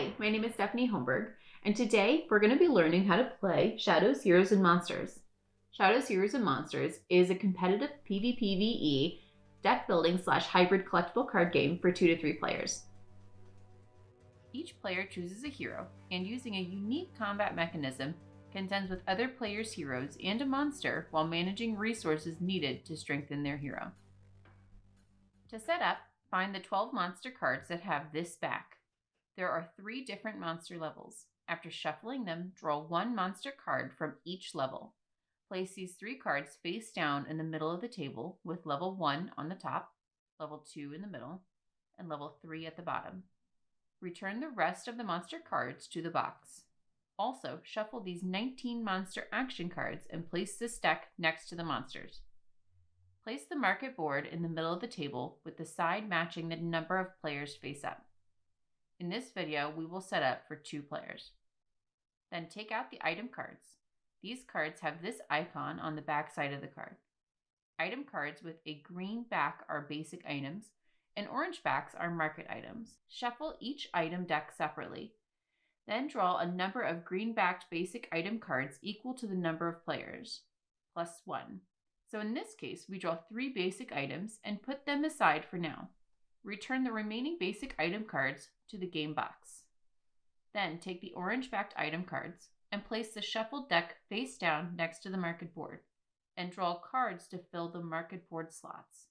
Hi, my name is Stephanie Holmberg, and today we're going to be learning how to play Shadows, Heroes, and Monsters. Shadows, Heroes, and Monsters is a competitive PvPvE deck building / hybrid collectible card game for 2 to 3 players. Each player chooses a hero, and using a unique combat mechanism, contends with other players' heroes and a monster while managing resources needed to strengthen their hero. To set up, find the 12 monster cards that have this back. There are 3 different monster levels. After shuffling them, draw 1 monster card from each level. Place these 3 cards face down in the middle of the table with level 1 on the top, level 2 in the middle, and level 3 at the bottom. Return the rest of the monster cards to the box. Also, shuffle these 19 monster action cards and place this deck next to the monsters. Place the market board in the middle of the table with the side matching the number of players face up. In this video, we will set up for 2 players. Then take out the item cards. These cards have this icon on the back side of the card. Item cards with a green back are basic items, and orange backs are market items. Shuffle each item deck separately. Then draw a number of green-backed basic item cards equal to the number of players, plus 1. So in this case, we draw 3 basic items and put them aside for now. Return the remaining basic item cards to the game box. Then take the orange-backed item cards and place the shuffled deck face down next to the market board and draw cards to fill the market board slots.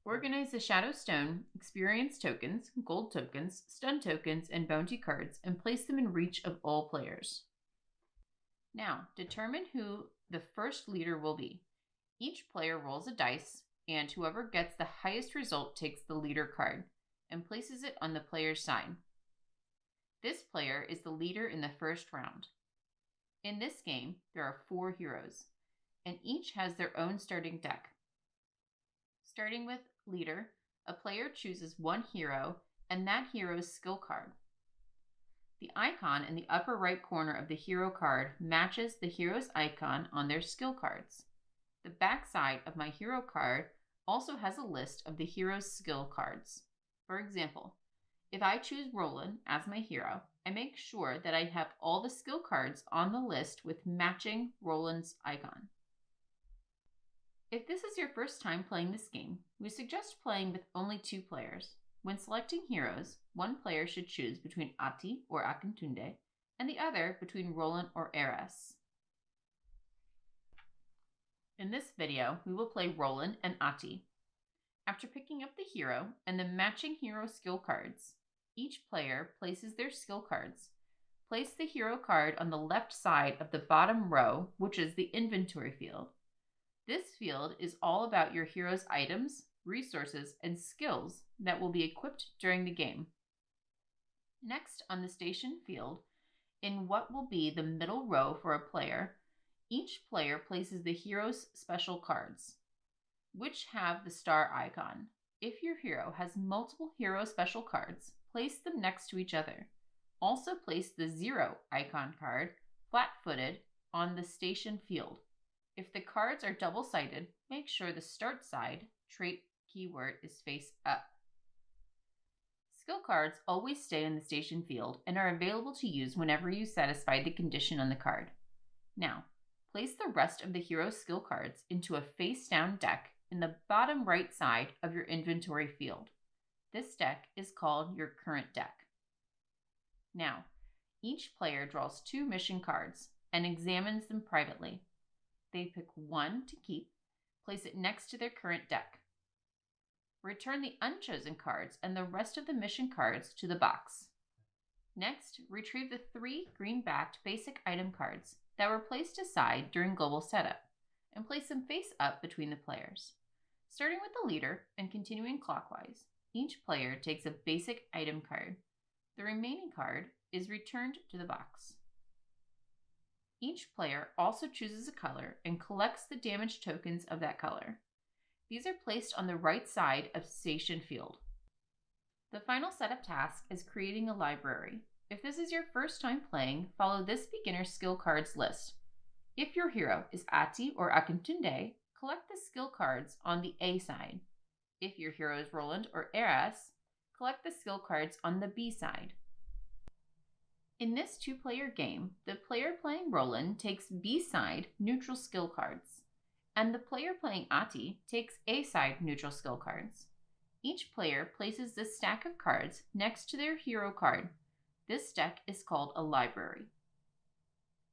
Organize the Shadow Stone, Experience tokens, Gold tokens, Stun tokens, and Bounty cards and place them in reach of all players. Now, determine who the first leader will be. Each player rolls a dice, and whoever gets the highest result takes the leader card and places it on the player's side. This player is the leader in the first round. In this game, there are 4 heroes, and each has their own starting deck. Starting with leader, a player chooses 1 hero and that hero's skill card. The icon in the upper right corner of the hero card matches the hero's icon on their skill cards. The back side of my hero card also has a list of the hero's skill cards. For example, if I choose Roland as my hero, I make sure that I have all the skill cards on the list with matching Roland's icon. If this is your first time playing this game, we suggest playing with only 2 players. When selecting heroes, 1 player should choose between Ati or Akintunde, and the other between Roland or Eras. In this video, we will play Roland and Ati. After picking up the hero and the matching hero skill cards, each player places their skill cards. Place the hero card on the left side of the bottom row, which is the inventory field. This field is all about your hero's items, resources, and skills that will be equipped during the game. Next, on the station field, in what will be the middle row for a player, each player places the hero's special cards, which have the star icon. If your hero has multiple hero special cards, place them next to each other. Also place the 0 icon card, flat-footed, on the station field. If the cards are double-sided, make sure the start side trait keyword is face up. Skill cards always stay in the station field and are available to use whenever you satisfy the condition on the card. Now, place the rest of the hero skill cards into a face-down deck in the bottom right side of your inventory field. This deck is called your current deck. Now, each player draws 2 mission cards and examines them privately. They pick 1 to keep, place it next to their current deck. Return the unchosen cards and the rest of the mission cards to the box. Next, retrieve the 3 green-backed basic item cards that were placed aside during global setup and place them face up between the players. Starting with the leader and continuing clockwise, each player takes a basic item card. The remaining card is returned to the box. Each player also chooses a color and collects the damage tokens of that color. These are placed on the right side of station field. The final setup task is creating a library. If this is your first time playing, follow this beginner skill cards list. If your hero is Ati or Akintunde, collect the skill cards on the A side. If your hero is Roland or Eras, collect the skill cards on the B side. In this two-player game, the player playing Roland takes B-side neutral skill cards, and the player playing Ati takes A-side neutral skill cards. Each player places this stack of cards next to their hero card. This deck is called a library.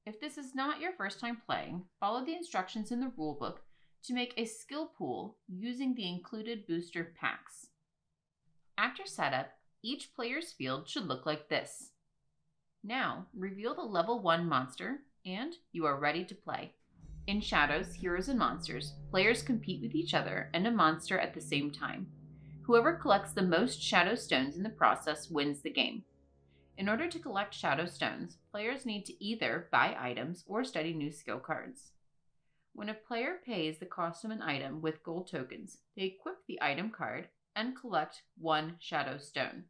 If this is not your first time playing, follow the instructions in the rulebook to make a skill pool using the included booster packs. After setup, each player's field should look like this. Now, reveal the level 1 monster, and you are ready to play. In Shadows, Heroes, and Monsters, players compete with each other and a monster at the same time. Whoever collects the most Shadow Stones in the process wins the game. In order to collect Shadow Stones, players need to either buy items or study new skill cards. When a player pays the cost of an item with gold tokens, they equip the item card and collect 1 Shadow Stone.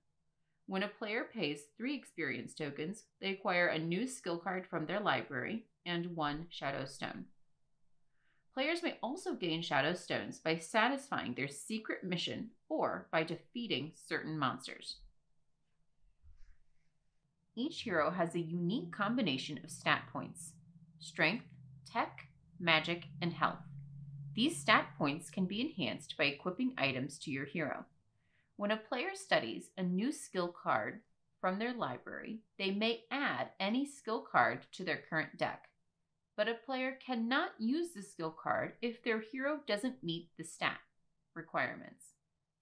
When a player pays 3 experience tokens, they acquire a new skill card from their library and 1 Shadow Stone. Players may also gain Shadow Stones by satisfying their secret mission or by defeating certain monsters. Each hero has a unique combination of stat points: strength, tech, magic, and health. These stat points can be enhanced by equipping items to your hero. When a player studies a new skill card from their library, they may add any skill card to their current deck. But a player cannot use the skill card if their hero doesn't meet the stat requirements.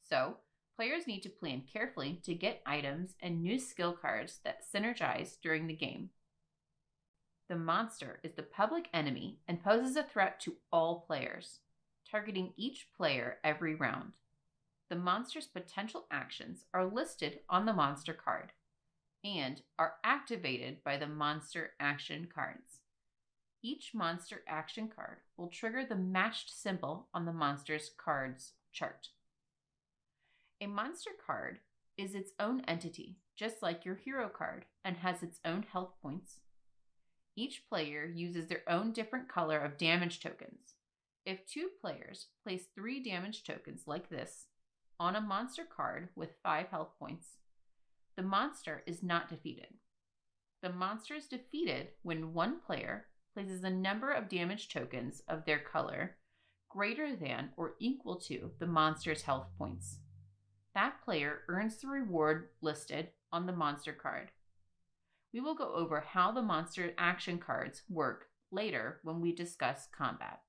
So, players need to plan carefully to get items and new skill cards that synergize during the game. The monster is the public enemy and poses a threat to all players, targeting each player every round. The monster's potential actions are listed on the monster card and are activated by the monster action cards. Each monster action card will trigger the matched symbol on the monster's card's chart. A monster card is its own entity, just like your hero card, and has its own health points. Each player uses their own different color of damage tokens. If 2 players place 3 damage tokens like this on a monster card with 5 health points, the monster is not defeated. The monster is defeated when one player places a number of damage tokens of their color greater than or equal to the monster's health points. That player earns the reward listed on the monster card. We will go over how the monster action cards work later when we discuss combat.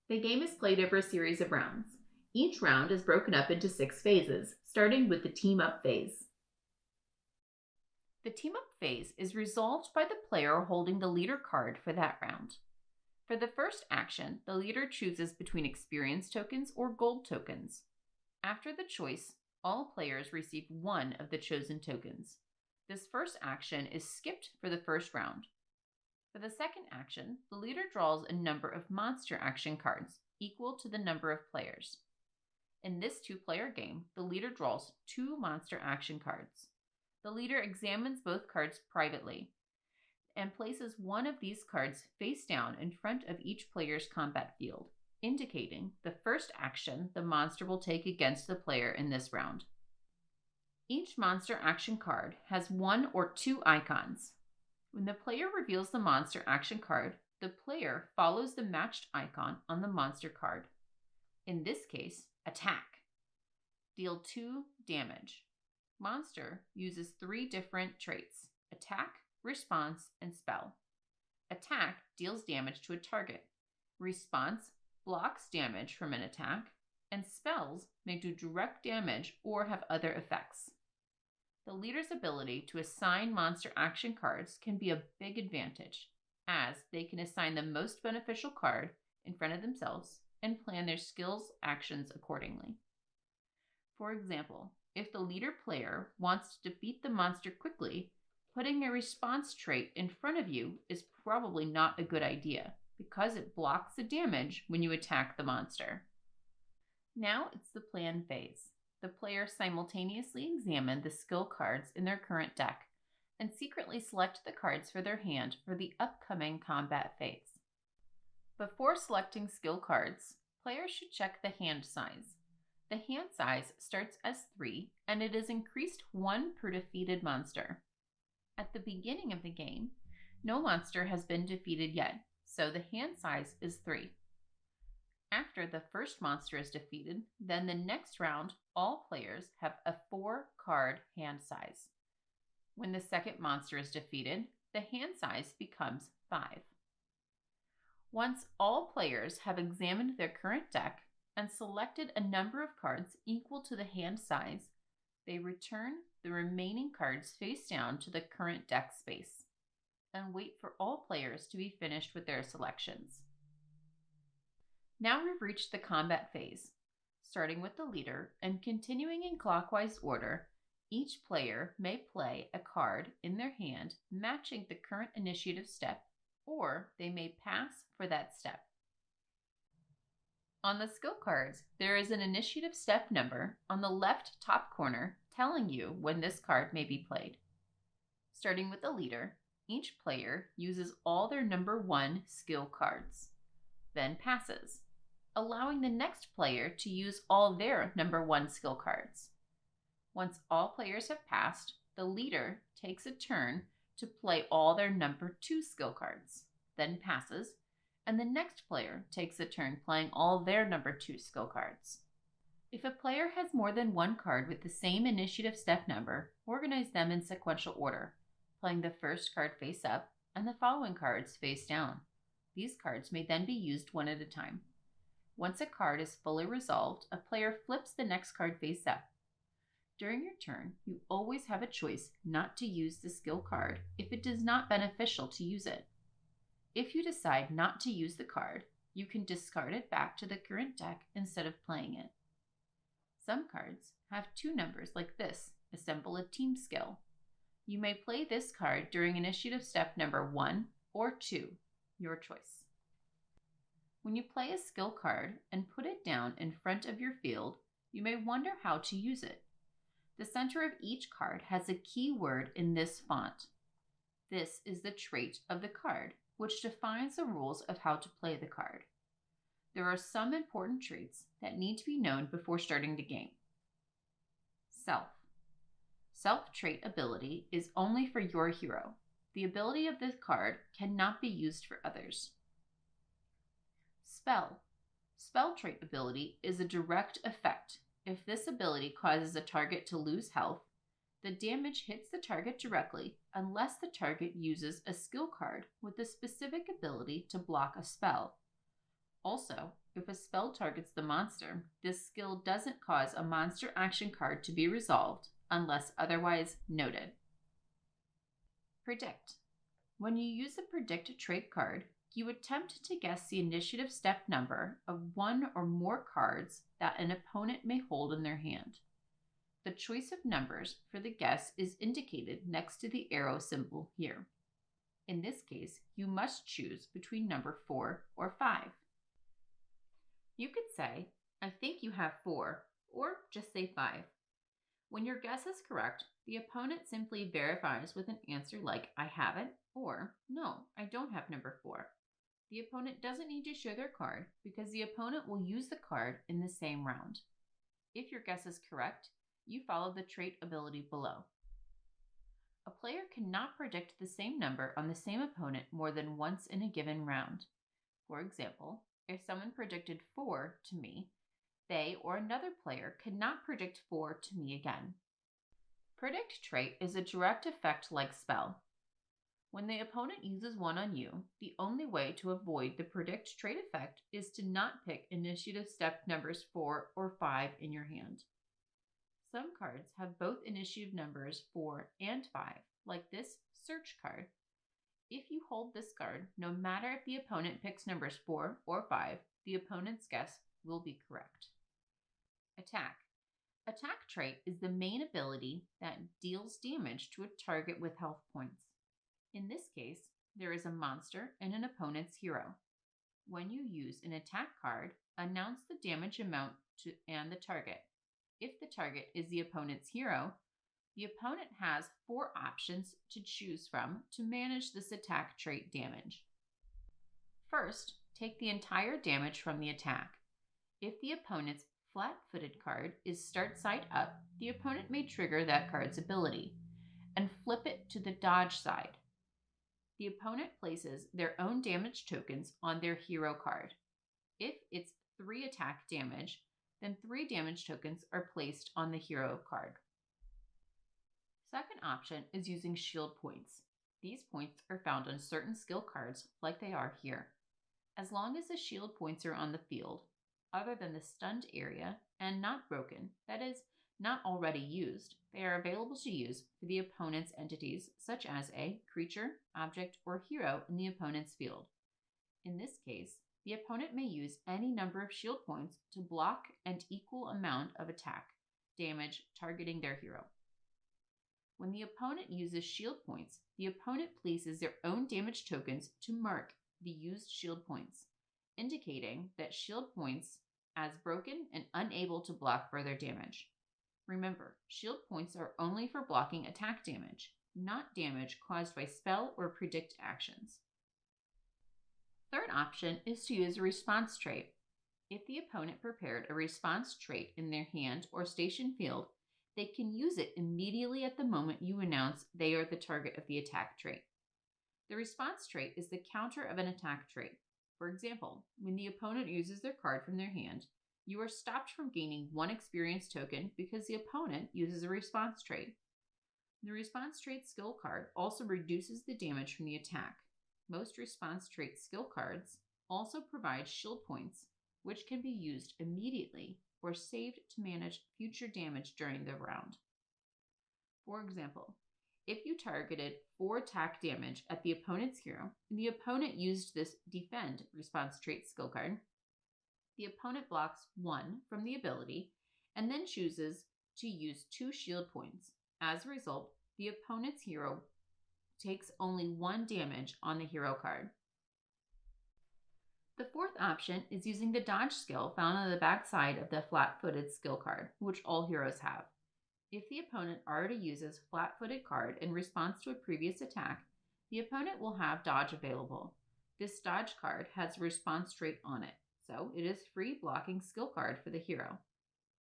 The game is played over a series of rounds. Each round is broken up into 6 phases, starting with the Team-Up phase. The Team-Up phase is resolved by the player holding the leader card for that round. For the first action, the leader chooses between experience tokens or gold tokens. After the choice, all players receive 1 of the chosen tokens. This first action is skipped for the first round. For the second action, the leader draws a number of monster action cards equal to the number of players. In this 2-player game, the leader draws 2 monster action cards. The leader examines both cards privately and places one of these cards face down in front of each player's combat field, indicating the first action the monster will take against the player in this round. Each monster action card has 1 or 2 icons. When the player reveals the monster action card, the player follows the matched icon on the monster card. In this case, attack. Deal 2 damage. Monster uses 3 different traits: attack, response, and spell. Attack deals damage to a target. Response blocks damage from an attack, and spells may do direct damage or have other effects. The leader's ability to assign monster action cards can be a big advantage, as they can assign the most beneficial card in front of themselves and plan their skills actions accordingly. For example, if the leader player wants to defeat the monster quickly, putting a response trait in front of you is probably not a good idea, because it blocks the damage when you attack the monster. Now it's the plan phase. The players simultaneously examine the skill cards in their current deck and secretly select the cards for their hand for the upcoming combat phase. Before selecting skill cards, players should check the hand size. The hand size starts as 3 and it is increased 1 per defeated monster. At the beginning of the game, no monster has been defeated yet, so the hand size is 3. After the first monster is defeated, then the next round, all players have a 4-card hand size. When the second monster is defeated, the hand size becomes 5. Once all players have examined their current deck and selected a number of cards equal to the hand size, they return the remaining cards face down to the current deck space and wait for all players to be finished with their selections. Now we've reached the combat phase. Starting with the leader and continuing in clockwise order, each player may play a card in their hand matching the current initiative step, or they may pass for that step. On the skill cards, there is an initiative step number on the left top corner telling you when this card may be played. Starting with the leader, each player uses all their number 1 skill cards, then passes, allowing the next player to use all their number 1 skill cards. Once all players have passed, the leader takes a turn to play all their number 2 skill cards, then passes, and the next player takes a turn playing all their number 2 skill cards. If a player has more than 1 card with the same initiative step number, organize them in sequential order, playing the first card face up and the following cards face down. These cards may then be used one at a time. Once a card is fully resolved, a player flips the next card face up. During your turn, you always have a choice not to use the skill card if it is not beneficial to use it. If you decide not to use the card, you can discard it back to the current deck instead of playing it. Some cards have 2 numbers like this, assemble a team skill. You may play this card during initiative step number 1 or 2, your choice. When you play a skill card and put it down in front of your field, you may wonder how to use it. The center of each card has a keyword in this font. This is the trait of the card, which defines the rules of how to play the card. There are some important traits that need to be known before starting the game. Self. Self trait ability is only for your hero. The ability of this card cannot be used for others. Spell. Spell trait ability is a direct effect. If this ability causes a target to lose health, the damage hits the target directly unless the target uses a skill card with a specific ability to block a spell. Also, if a spell targets the monster, this skill doesn't cause a monster action card to be resolved unless otherwise noted. Predict. When you use a Predict trait card, you attempt to guess the initiative step number of 1 or more cards that an opponent may hold in their hand. The choice of numbers for the guess is indicated next to the arrow symbol here. In this case, you must choose between number 4 or 5. You could say, I think you have 4, or just say 5. When your guess is correct, the opponent simply verifies with an answer like, I have it, or no, I don't have number 4. The opponent doesn't need to show their card because the opponent will use the card in the same round. If your guess is correct, you follow the trait ability below. A player cannot predict the same number on the same opponent more than once in a given round. For example, if someone predicted 4 to me, they or another player cannot predict 4 to me again. Predict trait is a direct effect like spell. When the opponent uses one on you, the only way to avoid the predict trait effect is to not pick initiative step numbers 4 or 5 in your hand. Some cards have both initiative numbers 4 and 5, like this search card. If you hold this card, no matter if the opponent picks numbers 4 or 5, the opponent's guess will be correct. Attack. Attack trait is the main ability that deals damage to a target with health points. In this case, there is a monster and an opponent's hero. When you use an attack card, announce the damage amount and the target. If the target is the opponent's hero, the opponent has 4 options to choose from to manage this attack trait damage. First, take the entire damage from the attack. If the opponent's flat-footed card is start side up, the opponent may trigger that card's ability and flip it to the dodge side. The opponent places their own damage tokens on their hero card. If it's 3 attack damage, then 3 damage tokens are placed on the hero card. Second option is using shield points. These points are found on certain skill cards like they are here. As long as the shield points are on the field, other than the stunned area, and not broken, that is, not already used, they are available to use for the opponent's entities such as a creature, object, or hero in the opponent's field. In this case, the opponent may use any number of shield points to block an equal amount of attack damage targeting their hero. When the opponent uses shield points, the opponent places their own damage tokens to mark the used shield points, indicating that shield points as broken and unable to block further damage. Remember, shield points are only for blocking attack damage, not damage caused by spell or predict actions. Third option is to use a response trait. If the opponent prepared a response trait in their hand or station field, they can use it immediately at the moment you announce they are the target of the attack trait. The response trait is the counter of an attack trait. For example, when the opponent uses their card from their hand, you are stopped from gaining 1 experience token because the opponent uses a response trait. The response trait skill card also reduces the damage from the attack. Most response trait skill cards also provide shield points, which can be used immediately or saved to manage future damage during the round. For example, if you targeted 4 attack damage at the opponent's hero and the opponent used this defend response trait skill card, the opponent blocks 1 from the ability and then chooses to use 2 shield points. As a result, the opponent's hero takes only 1 damage on the hero card. The fourth option is using the dodge skill found on the back side of the flat-footed skill card, which all heroes have. If the opponent already uses flat-footed card in response to a previous attack, the opponent will have dodge available. This dodge card has a response trait on it, so it is free blocking skill card for the hero.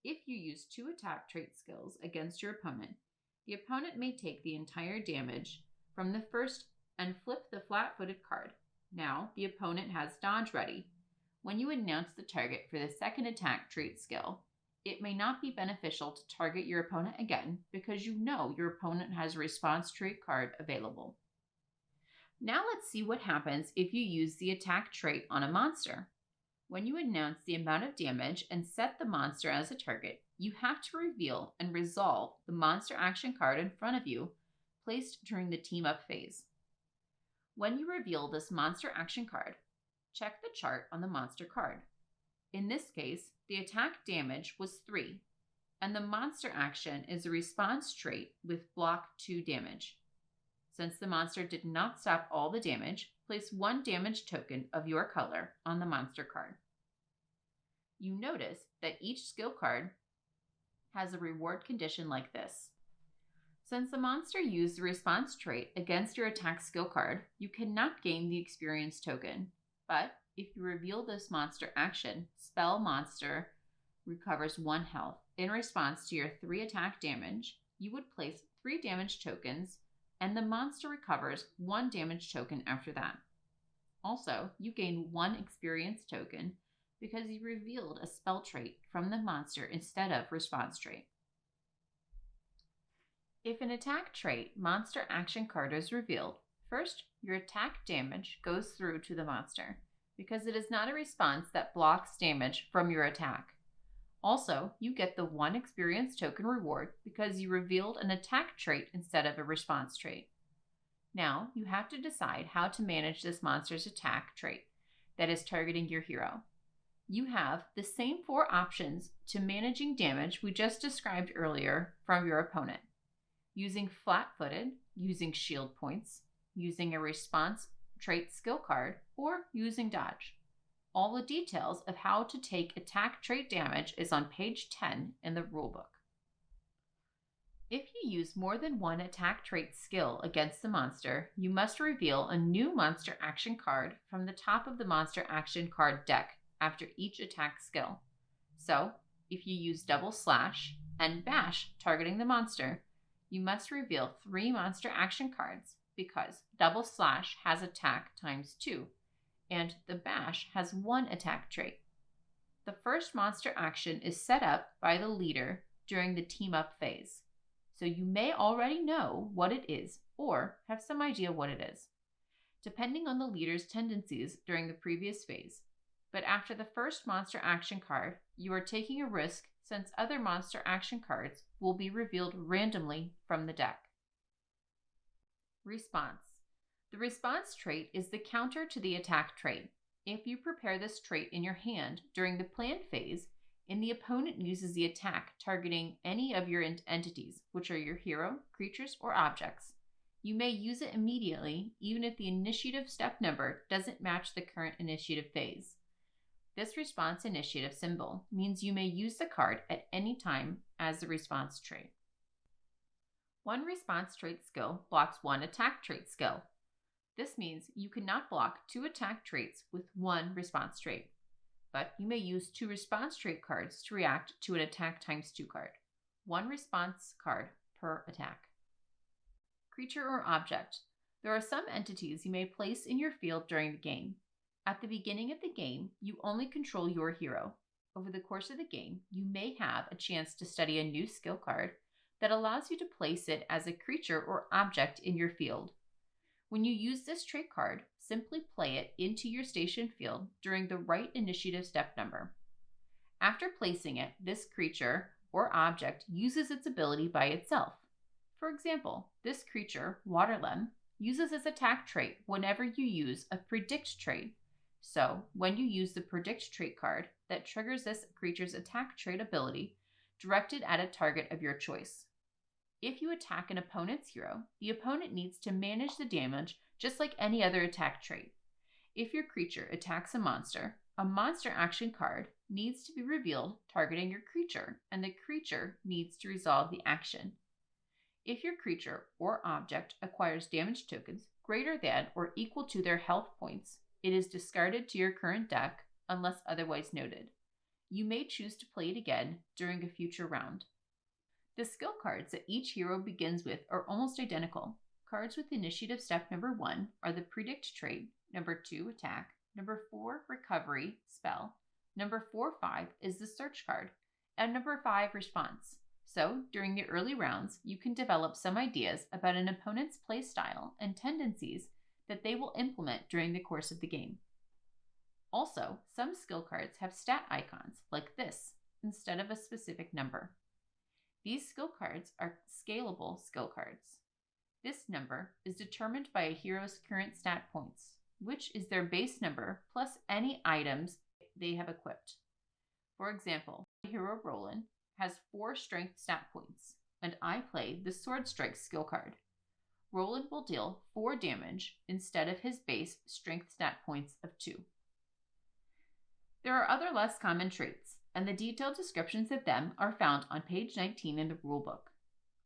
If you use 2 attack trait skills against your opponent, the opponent may take the entire damage from the first and flip the flat-footed card. Now, the opponent has dodge ready. When you announce the target for the second attack trait skill, it may not be beneficial to target your opponent again because you know your opponent has a response trait card available. Now let's see what happens if you use the attack trait on a monster. When you announce the amount of damage and set the monster as a target, you have to reveal and resolve the monster action card in front of you placed during the TeamUp phase. When you reveal this monster action card, check the chart on the monster card. In this case, the attack damage was 3, and the monster action is a response trait with block 2 damage. Since the monster did not stop all the damage, place 1 damage token of your color on the monster card. You notice that each skill card has a reward condition like this. Since the monster used the response trait against your attack skill card, you cannot gain the experience token. But if you reveal this monster action, spell monster recovers 1 health. In response to your 3 attack damage, you would place 3 damage tokens, and the monster recovers 1 damage token after that. Also, you gain 1 experience token because you revealed a spell trait from the monster instead of response trait. If an attack trait monster action card is revealed, first, your attack damage goes through to the monster because it is not a response that blocks damage from your attack. Also, you get the 1 experience token reward because you revealed an attack trait instead of a response trait. Now, you have to decide how to manage this monster's attack trait that is targeting your hero. You have the same 4 options to managing damage we just described earlier from your opponent. Using flat-footed, using shield points, using a response trait skill card, or using dodge. All the details of how to take attack trait damage is on page 10 in the rulebook. If you use more than 1 attack trait skill against the monster, you must reveal a new monster action card from the top of the monster action card deck after each attack skill. So, if you use double slash and bash targeting the monster, you must reveal 3 monster action cards because double slash has attack times 2 and the bash has 1 attack trait. The first monster action is set up by the leader during the team up phase, so you may already know what it is or have some idea what it is, depending on the leader's tendencies during the previous phase. But after the first monster action card, you are taking a risk since other monster action cards will be revealed randomly from the deck. Response. The response trait is the counter to the attack trait. If you prepare this trait in your hand during the plan phase, and the opponent uses the attack targeting any of your entities, which are your hero, creatures, or objects, you may use it immediately even if the initiative step number doesn't match the current initiative phase. This response initiative symbol means you may use the card at any time as the response trait. One response trait skill blocks 1 attack trait skill. This means you cannot block 2 attack traits with 1 response trait, but you may use 2 response trait cards to react to an attack times 2 card. 1 response card per attack. Creature or object. There are some entities you may place in your field during the game. At the beginning of the game, you only control your hero. Over the course of the game, you may have a chance to study a new skill card that allows you to place it as a creature or object in your field. When you use this trait card, simply play it into your station field during the right initiative step number. After placing it, this creature or object uses its ability by itself. For example, this creature, Waterlem, uses its attack trait whenever you use a predict trait. So, when you use the predict trait card that triggers this creature's attack trait ability directed at a target of your choice. If you attack an opponent's hero, the opponent needs to manage the damage just like any other attack trait. If your creature attacks a monster action card needs to be revealed targeting your creature, and the creature needs to resolve the action. If your creature or object acquires damage tokens greater than or equal to their health points, it is discarded to your current deck unless otherwise noted. You may choose to play it again during a future round. The skill cards that each hero begins with are almost identical. Cards with initiative step number 1 are the predict trait, number 2 attack, number 4 recovery spell, number 4/5 is the search card, and number 5 response. So, during the early rounds, you can develop some ideas about an opponent's playstyle and tendencies that they will implement during the course of the game. Also, some skill cards have stat icons, like this, instead of a specific number. These skill cards are scalable skill cards. This number is determined by a hero's current stat points, which is their base number plus any items they have equipped. For example, my hero Roland has 4 strength stat points, and I play the Sword Strike skill card. Roland will deal 4 damage instead of his base strength stat points of 2. There are other less common traits, and the detailed descriptions of them are found on page 19 in the rulebook.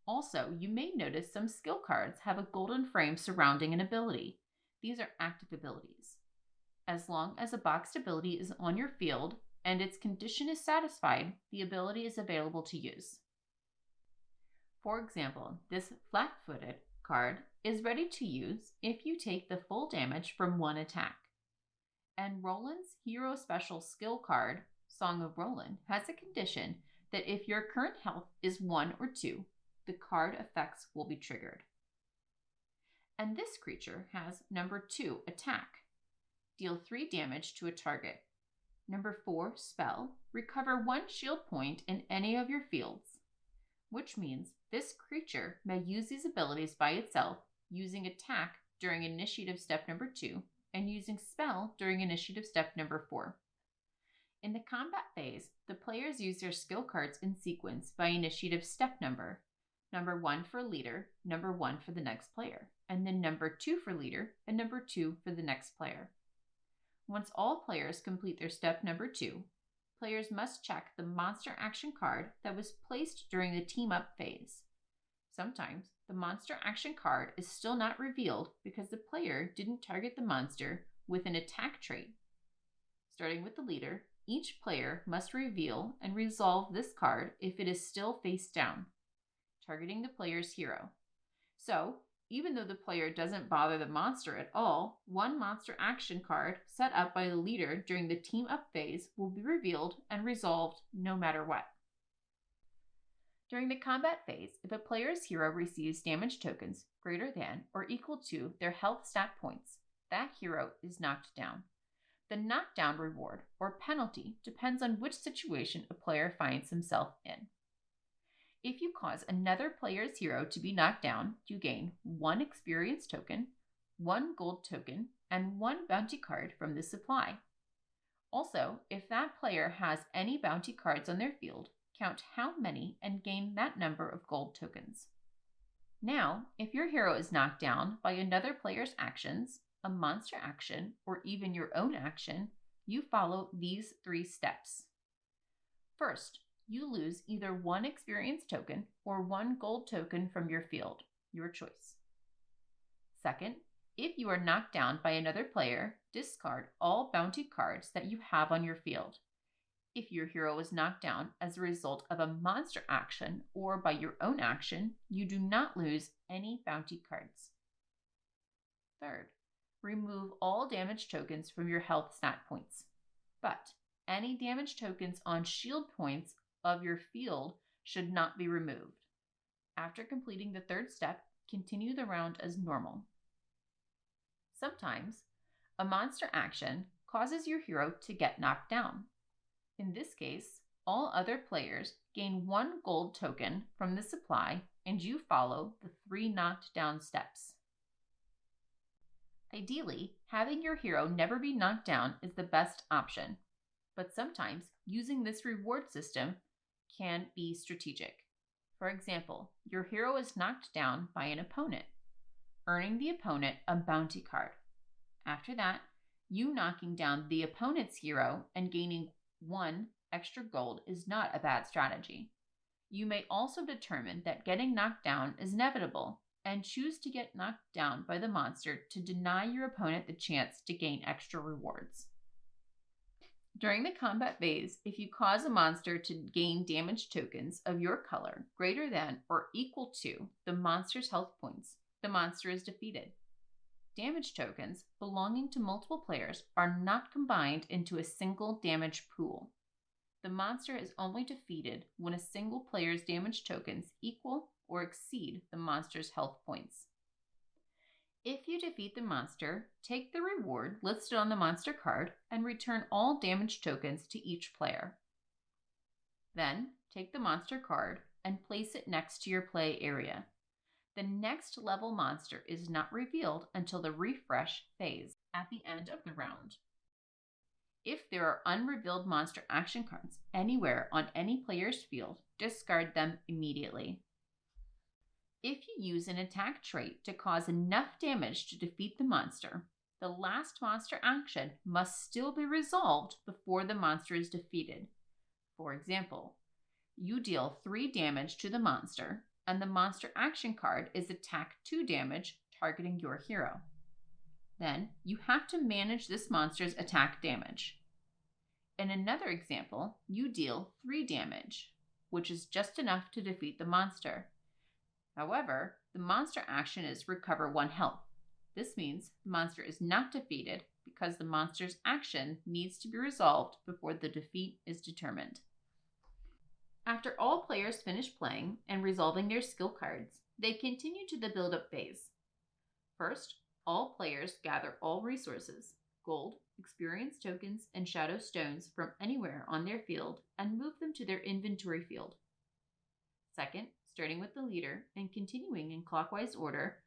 Also, you may notice some skill cards have a golden frame surrounding an ability. These are active abilities. As long as a boxed ability is on your field and its condition is satisfied, the ability is available to use. For example, this flat-footed card is ready to use if you take the full damage from 1 attack. And Roland's Hero Special skill card, Song of Roland, has a condition that if your current health is 1 or 2, the card effects will be triggered. And this creature has number 2 attack. Deal 3 damage to a target. Number 4 spell. Recover 1 shield point in any of your fields, which means this creature may use these abilities by itself, using attack during initiative step number 2 and using spell during initiative step number 4. In the combat phase, the players use their skill cards in sequence by initiative step number. Number 1 for leader, number 1 for the next player, and then number 2 for leader and number 2 for the next player. Once all players complete their step number 2, players must check the monster action card that was placed during the team up phase. Sometimes the monster action card is still not revealed because the player didn't target the monster with an attack trait. Starting with the leader, Each player must reveal and resolve this card if it is still face down, targeting the player's hero. So, even though the player doesn't bother the monster at all, one monster action card set up by the leader during the team up phase will be revealed and resolved no matter what. During the combat phase, if a player's hero receives damage tokens greater than or equal to their health stat points, that hero is knocked down. The knockdown reward or penalty depends on which situation a player finds himself in. If you cause another player's hero to be knocked down, you gain 1 experience token, 1 gold token, and 1 bounty card from the supply. Also, if that player has any bounty cards on their field, count how many and gain that number of gold tokens. Now, if your hero is knocked down by another player's actions, a monster action, or even your own action, you follow these 3 steps. First, you lose either 1 experience token or 1 gold token from your field, your choice. Second, if you are knocked down by another player, discard all bounty cards that you have on your field. If your hero is knocked down as a result of a monster action or by your own action, you do not lose any bounty cards. Third, remove all damage tokens from your health stat points, but any damage tokens on shield points of your field should not be removed. After completing the 3rd step, continue the round as normal. Sometimes, a monster action causes your hero to get knocked down. In this case, all other players gain 1 gold token from the supply and you follow the 3 knocked down steps. Ideally, having your hero never be knocked down is the best option, but sometimes using this reward system can be strategic. For example, your hero is knocked down by an opponent, earning the opponent a bounty card. After that, you knocking down the opponent's hero and gaining 1 extra gold is not a bad strategy. You may also determine that getting knocked down is inevitable and choose to get knocked down by the monster to deny your opponent the chance to gain extra rewards. During the combat phase, if you cause a monster to gain damage tokens of your color greater than or equal to the monster's health points, the monster is defeated. Damage tokens belonging to multiple players are not combined into a single damage pool. The monster is only defeated when a single player's damage tokens equal or exceed the monster's health points. If you defeat the monster, take the reward listed on the monster card and return all damage tokens to each player. Then, take the monster card and place it next to your play area. The next level monster is not revealed until the refresh phase at the end of the round. If there are unrevealed monster action cards anywhere on any player's field, discard them immediately. If you use an attack trait to cause enough damage to defeat the monster, the last monster action must still be resolved before the monster is defeated. For example, you deal 3 damage to the monster, and the monster action card is attack 2 damage, targeting your hero. Then, you have to manage this monster's attack damage. In another example, you deal 3 damage, which is just enough to defeat the monster. However, the monster action is recover 1 health. This means the monster is not defeated because the monster's action needs to be resolved before the defeat is determined. After all players finish playing and resolving their skill cards, they continue to the build-up phase. First, all players gather all resources, gold, experience tokens, and shadow stones from anywhere on their field and move them to their inventory field. Second, starting with the leader and continuing in clockwise order,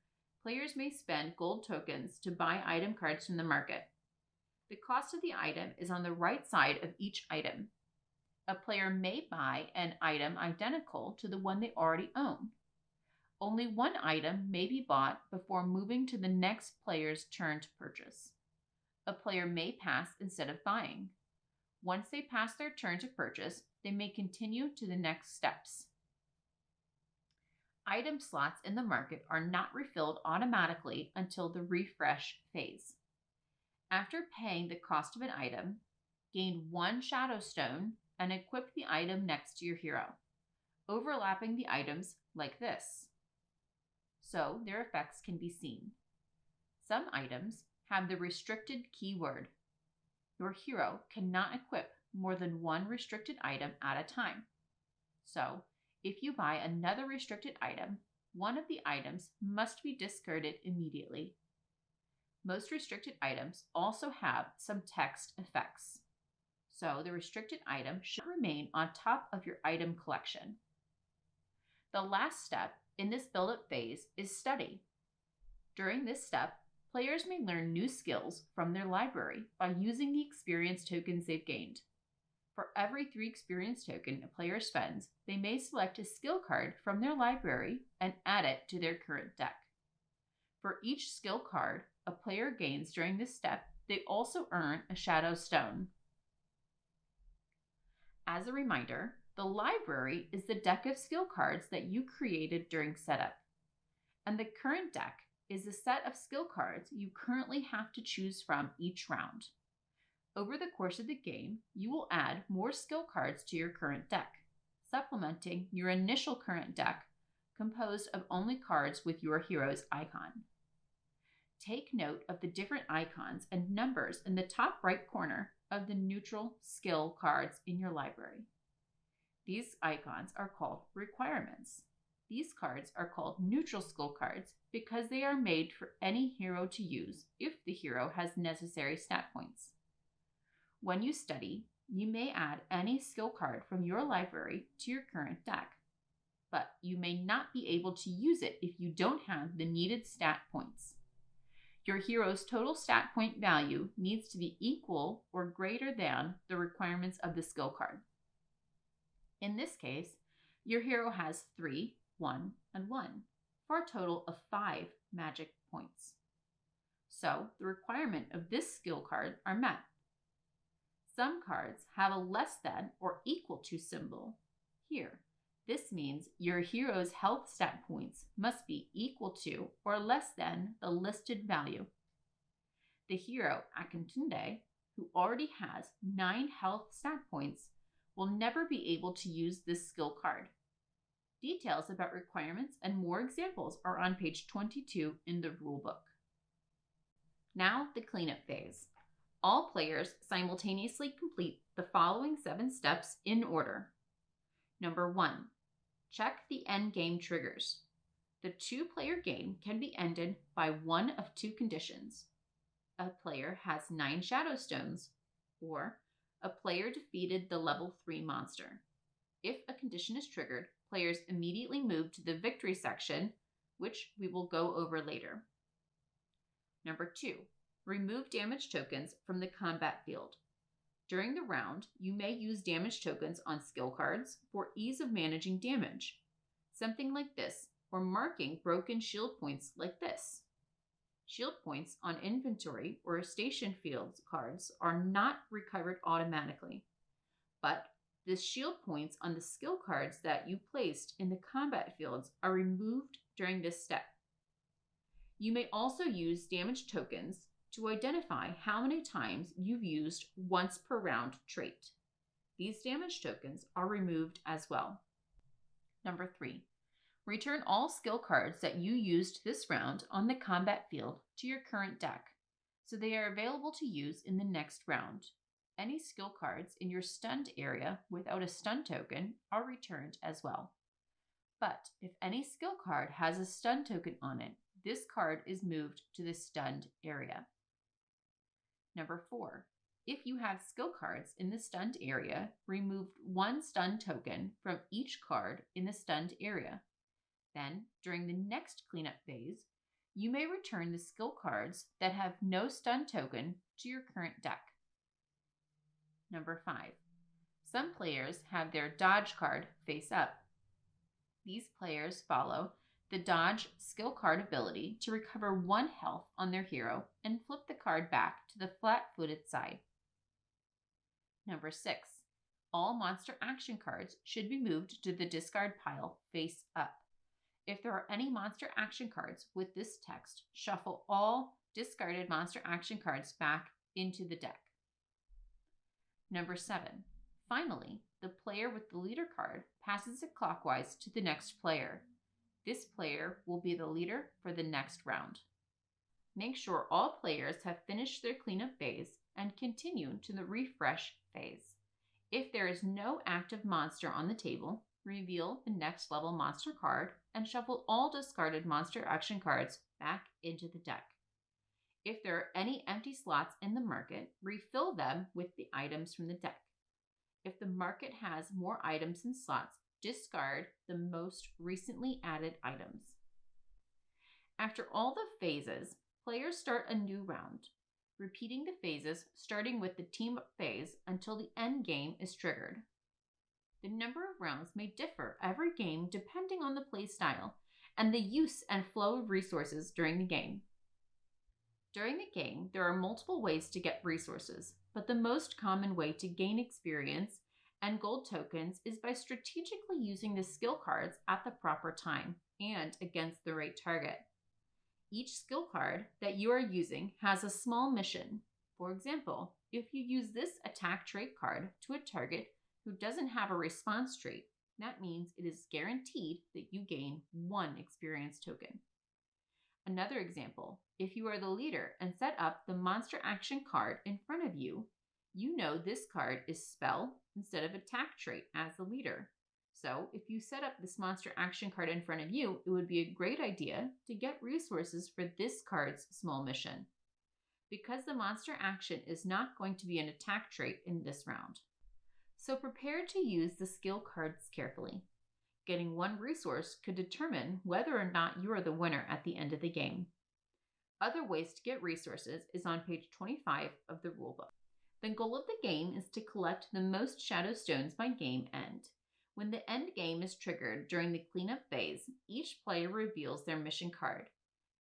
players may spend gold tokens to buy item cards from the market. The cost of the item is on the right side of each item. A player may buy an item identical to the one they already own. Only 1 item may be bought before moving to the next player's turn to purchase. A player may pass instead of buying. Once they pass their turn to purchase, they may continue to the next steps. Item slots in the market are not refilled automatically until the refresh phase. After paying the cost of an item, gain 1 shadow stone and equip the item next to your hero, overlapping the items like this, so their effects can be seen. Some items have the restricted keyword. Your hero cannot equip more than 1 restricted item at a time. So, if you buy another restricted item, one of the items must be discarded immediately. Most restricted items also have some text effects, so the restricted item should remain on top of your item collection. The last step in this build-up phase is study. During this step, players may learn new skills from their library by using the experience tokens they've gained. For every 3 experience token a player spends, they may select a skill card from their library and add it to their current deck. For each skill card a player gains during this step, they also earn a shadow stone. As a reminder, the library is the deck of skill cards that you created during setup, and the current deck is the set of skill cards you currently have to choose from each round. Over the course of the game, you will add more skill cards to your current deck, supplementing your initial current deck composed of only cards with your hero's icon. Take note of the different icons and numbers in the top right corner of the neutral skill cards in your library. These icons are called requirements. These cards are called neutral skill cards because they are made for any hero to use if the hero has necessary stat points. When you study, you may add any skill card from your library to your current deck, but you may not be able to use it if you don't have the needed stat points. Your hero's total stat point value needs to be equal or greater than the requirements of the skill card. In this case, your hero has 3, 1, and 1, for a total of 5 magic points. So the requirement of this skill card are met. Some cards have a less than or equal to symbol here. This means your hero's health stat points must be equal to or less than the listed value. The hero Akintunde, who already has 9 health stat points, will never be able to use this skill card. Details about requirements and more examples are on page 22 in the rulebook. Now the cleanup phase. All players simultaneously complete the following 7 steps in order. Number 1. Check the endgame triggers. The 2-player game can be ended by one of 2 conditions. A player has 9 shadow stones, or a player defeated the level 3 monster. If a condition is triggered, players immediately move to the victory section, which we will go over later. Number 2. Remove damage tokens from the combat field. During the round, you may use damage tokens on skill cards for ease of managing damage. Something like this, or marking broken shield points like this. Shield points on inventory or station fields cards are not recovered automatically, but the shield points on the skill cards that you placed in the combat fields are removed during this step. You may also use damage tokens to identify how many times you've used once per round trait. These damage tokens are removed as well. Number 3. Return all skill cards that you used this round on the combat field to your current deck, so they are available to use in the next round. Any skill cards in your stunned area without a stun token are returned as well. But if any skill card has a stun token on it, this card is moved to the stunned area. Number 4. If you have skill cards in the stunned area, remove 1 stun token from each card in the stunned area. Then, during the next cleanup phase, you may return the skill cards that have no stun token to your current deck. Number 5. Some players have their dodge card face up. These players follow the dodge skill card ability to recover 1 health on their hero and flip the card back to the flat-footed side. Number 6. All monster action cards should be moved to the discard pile face up. If there are any monster action cards with this text, shuffle all discarded monster action cards back into the deck. Number 7. Finally, the player with the leader card passes it clockwise to the next player. This player will be the leader for the next round. Make sure all players have finished their cleanup phase and continue to the refresh phase. If there is no active monster on the table, reveal the next level monster card and shuffle all discarded monster action cards back into the deck. If there are any empty slots in the market, refill them with the items from the deck. If the market has more items than slots, discard the most recently added items. After all the phases, players start a new round, repeating the phases starting with the team-up phase until the end game is triggered. The number of rounds may differ every game depending on the play style and the use and flow of resources during the game. During the game, there are multiple ways to get resources, but the most common way to gain experience and gold tokens is by strategically using the skill cards at the proper time and against the right target. Each skill card that you are using has a small mission. For example, if you use this attack trait card to a target who doesn't have a response trait, that means it is guaranteed that you gain 1 experience token. Another example, if you are the leader and set up the monster action card in front of you, you know this card is spell instead of attack trait as the leader. So if you set up this monster action card in front of you, it would be a great idea to get resources for this card's small mission, because the monster action is not going to be an attack trait in this round. So prepare to use the skill cards carefully. Getting 1 resource could determine whether or not you are the winner at the end of the game. Other ways to get resources is on page 25 of the rulebook. The goal of the game is to collect the most shadow stones by game end. When the end game is triggered during the cleanup phase, each player reveals their mission card.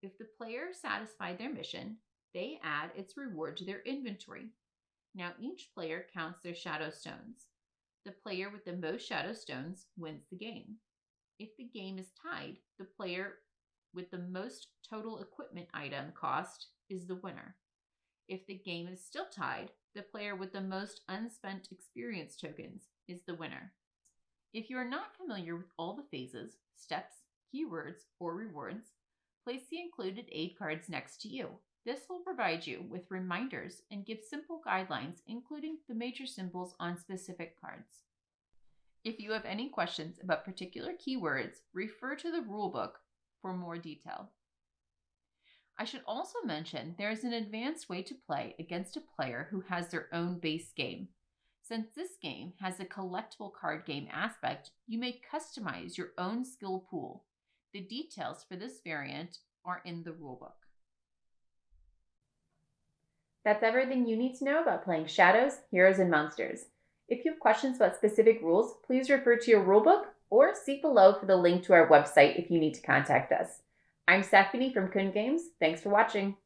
If the player satisfied their mission, they add its reward to their inventory. Now each player counts their shadow stones. The player with the most shadow stones wins the game. If the game is tied, the player with the most total equipment item cost is the winner. If the game is still tied, the player with the most unspent experience tokens is the winner. If you are not familiar with all the phases, steps, keywords, or rewards, place the included aid cards next to you. This will provide you with reminders and give simple guidelines, including the major symbols on specific cards. If you have any questions about particular keywords, refer to the rulebook for more detail. I should also mention there is an advanced way to play against a player who has their own base game. Since this game has a collectible card game aspect, you may customize your own skill pool. The details for this variant are in the rulebook. That's everything you need to know about playing Shadows, Heroes, and Monsters. If you have questions about specific rules, please refer to your rulebook or see below for the link to our website if you need to contact us. I'm Stephanie from Kun Games. Thanks for watching.